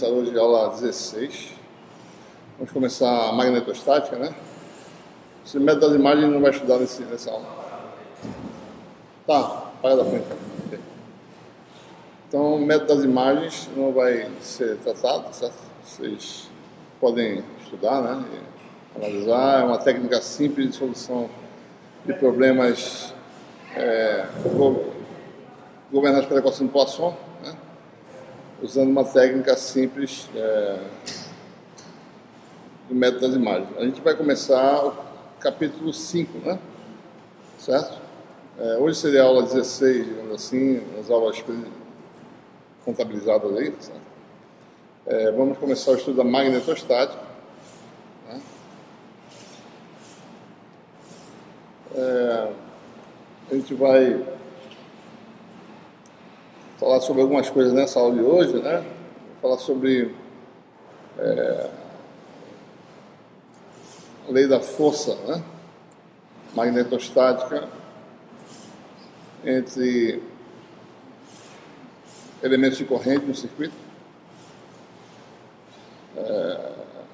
começar hoje a aula 16. Vamos começar a magnetostática, né? Esse método das imagens não vai estudar nessa aula. Tá, apaga da frente. Okay. Então, o método das imagens não vai ser tratado, certo? Vocês podem estudar, né? E analisar. É uma técnica simples de solução de problemas governados pela equação de Poisson, né? Usando uma técnica simples do método das imagens. A gente vai começar o capítulo 5, né? Certo? Hoje seria a aula 16, digamos assim, as aulas contabilizadas aí, certo? Vamos começar o estudo da magnetostática, né? A gente vai falar sobre algumas coisas nessa aula de hoje, né? Vou falar sobre a lei da força, né? Magnetostática entre elementos de corrente no circuito.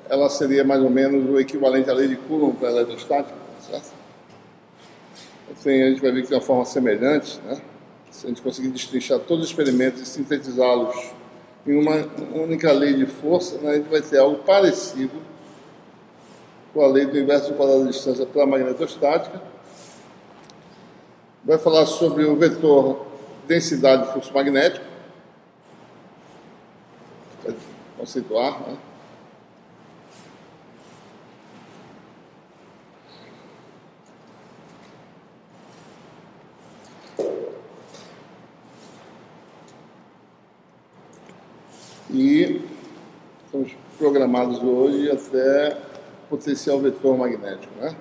Ela seria mais ou menos o equivalente à lei de Coulomb para a eletrostática, certo? Assim, a gente vai ver que de uma forma semelhante, né? Se a gente conseguir destrinchar todos os experimentos e sintetizá-los em uma única lei de força, né, a gente vai ter algo parecido com a lei do inverso do quadrado da distância para a magnetostática. Vai falar sobre o vetor densidade de fluxo magnético, vai conceituar, né? E estamos programados hoje até potencial vetor magnético, né?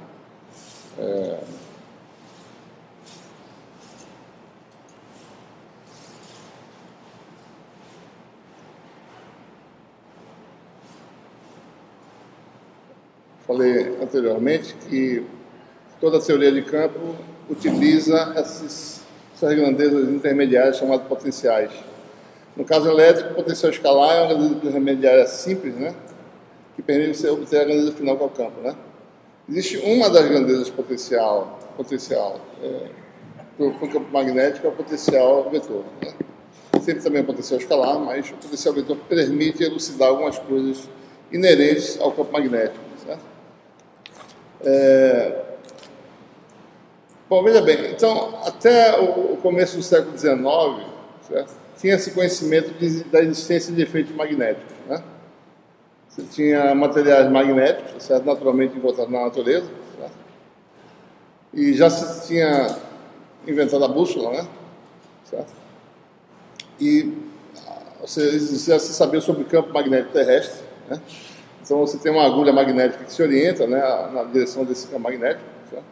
Falei anteriormente que toda a teoria de campo utiliza essas grandezas intermediárias chamadas potenciais. No caso elétrico, o potencial escalar é uma grandeza intermediária simples, né? Que permite você obter a grandeza final que é o campo, né? Existe uma das grandezas potencial para o campo magnético, é o potencial vetor, né? Sempre também o potencial escalar, mas o potencial vetor permite elucidar algumas coisas inerentes ao campo magnético, certo? Bom, veja bem, então, até o começo do século XIX, certo? Tinha esse conhecimento da existência de efeitos magnéticos, né? Você tinha materiais magnéticos, certo? Naturalmente encontrados na natureza, certo? E já se tinha inventado a bússola, né? Certo? E já se sabia sobre o campo magnético terrestre, né? Então você tem uma agulha magnética que se orienta, né, na direção desse campo magnético, certo?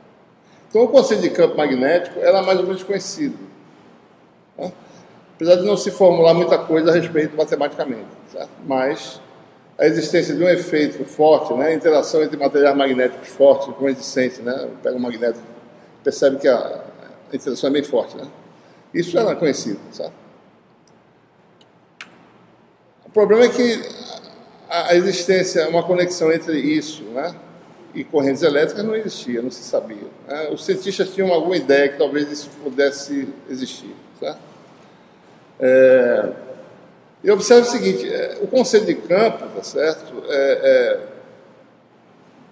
Então o conceito de campo magnético era mais ou menos conhecido, né? Apesar de não se formular muita coisa a respeito matematicamente, certo? Mas a existência de um efeito forte, né, a interação entre materiais magnéticos fortes, como a gente sente, né, pega um magnético, percebe que a interação é bem forte, né? Isso era conhecido, certo? O problema é que a existência, uma conexão entre isso, né, e correntes elétricas não existia, não se sabia, né? Os cientistas tinham alguma ideia que talvez isso pudesse existir, certo? E observe o seguinte, o conceito de campo, tá certo?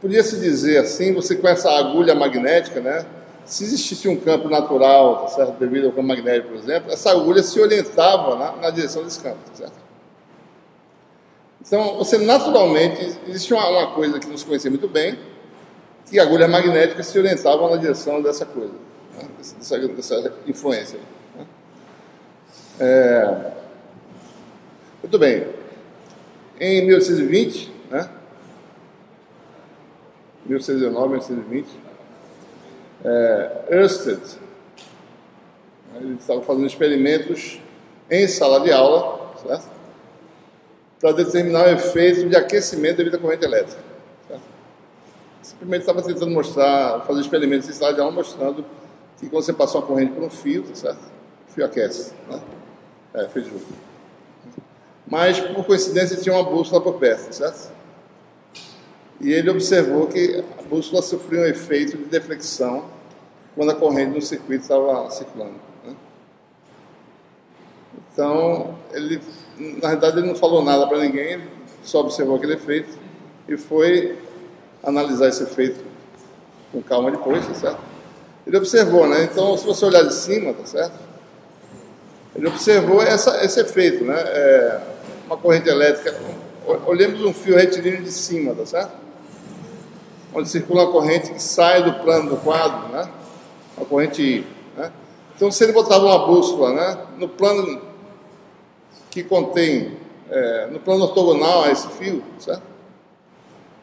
Podia-se dizer assim, você com essa agulha magnética, né? Se existisse um campo natural, tá certo? Devido ao campo magnético, por exemplo, essa agulha se orientava na direção desse campo, tá certo? Então, você naturalmente, existe uma coisa que não se conhecia muito bem, que agulhas magnéticas se orientavam na direção dessa coisa, né? dessa influência, né? Muito bem. Em 1820, né? 1819, 1820, Ørsted, ele estava fazendo experimentos em sala de aula, certo? Para determinar o efeito de aquecimento devido à corrente elétrica, certo? Simplesmente estava tentando fazer experimentos em sala de aula mostrando que quando você passa uma corrente por um fio, tá certo? O fio aquece, né? Fez justo. mas por coincidência tinha uma bússola por perto, certo? E ele observou que a bússola sofria um efeito de deflexão quando a corrente no circuito estava circulando, né? Então, ele, na verdade, ele não falou nada para ninguém, ele só observou aquele efeito e foi analisar esse efeito com calma depois, tá certo? Ele observou, né? Então, se você olhar de cima, tá certo? Ele observou esse efeito, né? Uma corrente elétrica. Olhemos um fio retilíneo de cima, tá certo? Onde circula uma corrente que sai do plano do quadro, né? Uma corrente I, né? Então, se ele botava uma bússola, né? No plano que contém, no plano ortogonal a esse fio, certo?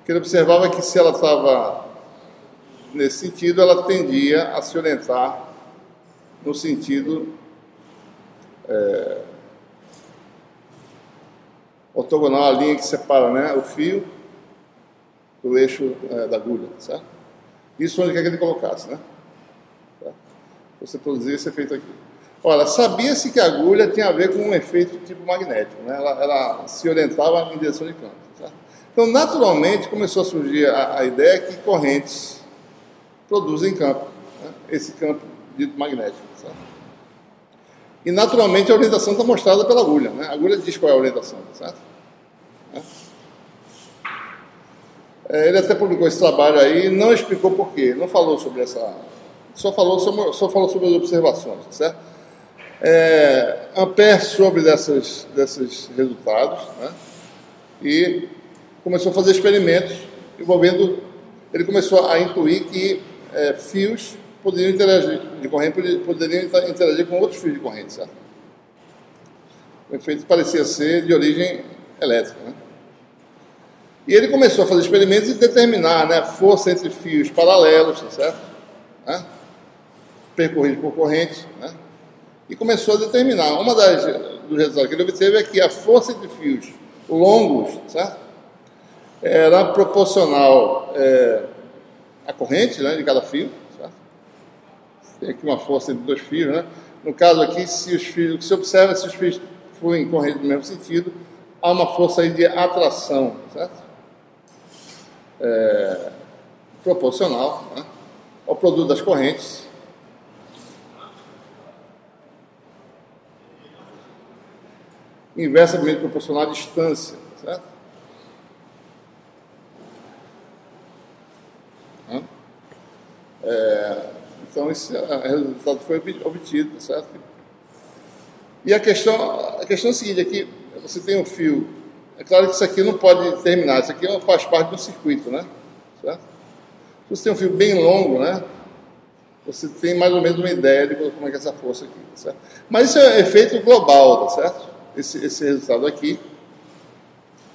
O que ele observava é que se ela estava nesse sentido, ela tendia a se orientar no sentido ortogonal à linha que separa, né, o fio do eixo da agulha, certo? Isso onde quer que ele colocasse, né? Tá? Você produzir esse efeito aqui. Olha, sabia-se que a agulha tinha a ver com um efeito tipo magnético, né? Ela se orientava em direção de campo, certo? Então, naturalmente, começou a surgir a ideia que correntes produzem campo, né? Esse campo dito magnético, certo? E, naturalmente, a orientação está mostrada pela agulha, né? A agulha diz qual é a orientação, certo? Ele até publicou esse trabalho aí, não explicou por quê, não falou sobre essa... Só falou sobre as observações, certo? Ampère sobre desses resultados, né? E começou a fazer experimentos envolvendo... Ele começou a intuir que fios poderiam interagir, de corrente poderiam interagir com outros fios de corrente, certo? O efeito parecia ser de origem elétrica, né? E ele começou a fazer experimentos e determinar, né, a força entre fios paralelos, certo? Né? Percorridos por corrente, né? E começou a determinar. Dos resultados que ele obteve é que a força entre fios longos, certo? Era proporcional à corrente, né, de cada fio, certo? Tem aqui uma força entre dois fios, né? No caso aqui, se observa se os fios fluem em corrente no mesmo sentido, há uma força aí de atração, certo? Proporcional, né, ao produto das correntes. Inversamente proporcional à distância, certo? Então, esse resultado foi obtido, certo? E a questão é a seguinte, aqui você tem um fio, é claro que isso aqui não pode terminar, isso aqui faz parte do circuito, né? Certo? Se você tem um fio bem longo, né? Você tem mais ou menos uma ideia de como é que é essa força aqui, certo? Mas isso é um efeito global, tá certo? Esse resultado aqui,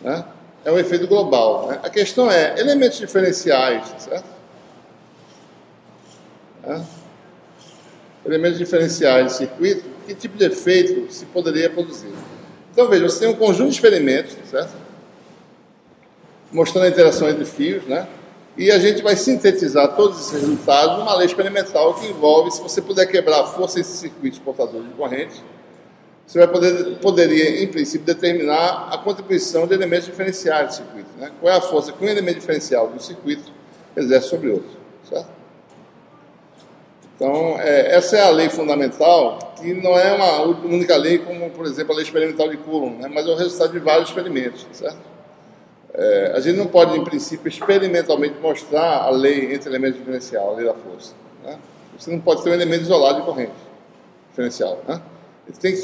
né? É um efeito global, né? A questão é elementos diferenciais, tá certo? Elementos diferenciais de circuito, que tipo de efeito se poderia produzir? Então, veja, você tem um conjunto de experimentos, certo? Mostrando a interação entre fios, né? E a gente vai sintetizar todos esses resultados numa lei experimental que envolve, se você puder quebrar a força desses circuitos portadores de corrente, você poderia, em princípio, determinar a contribuição de elementos diferenciais do circuito, né? Qual é a força que um elemento diferencial do circuito exerce sobre outro, certo? Então, essa é a lei fundamental, que não é uma única lei, como, por exemplo, a lei experimental de Coulomb, né? Mas é o resultado de vários experimentos, certo? A gente não pode, em princípio, experimentalmente mostrar a lei entre elementos diferencial, a lei da força, né? Você não pode ter um elemento isolado de corrente diferencial, né? Ele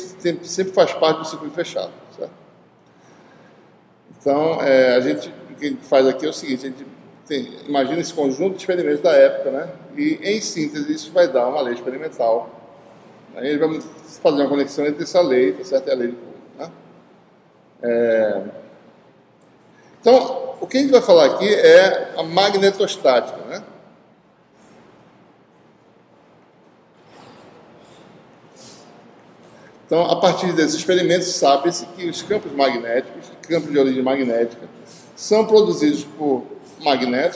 sempre faz parte do circuito fechado, certo? Então, o que a gente faz aqui é o seguinte, a gente imagina esse conjunto de experimentos da época, né? E, em síntese, isso vai dar uma lei experimental. Aí ele vai fazer uma conexão entre essa lei, certo? E a lei de Coulomb, né? Então, o que a gente vai falar aqui é a magnetostática, né? Então, a partir desses experimentos, sabe-se que os campos magnéticos, campos de origem magnética, são produzidos por magnetos,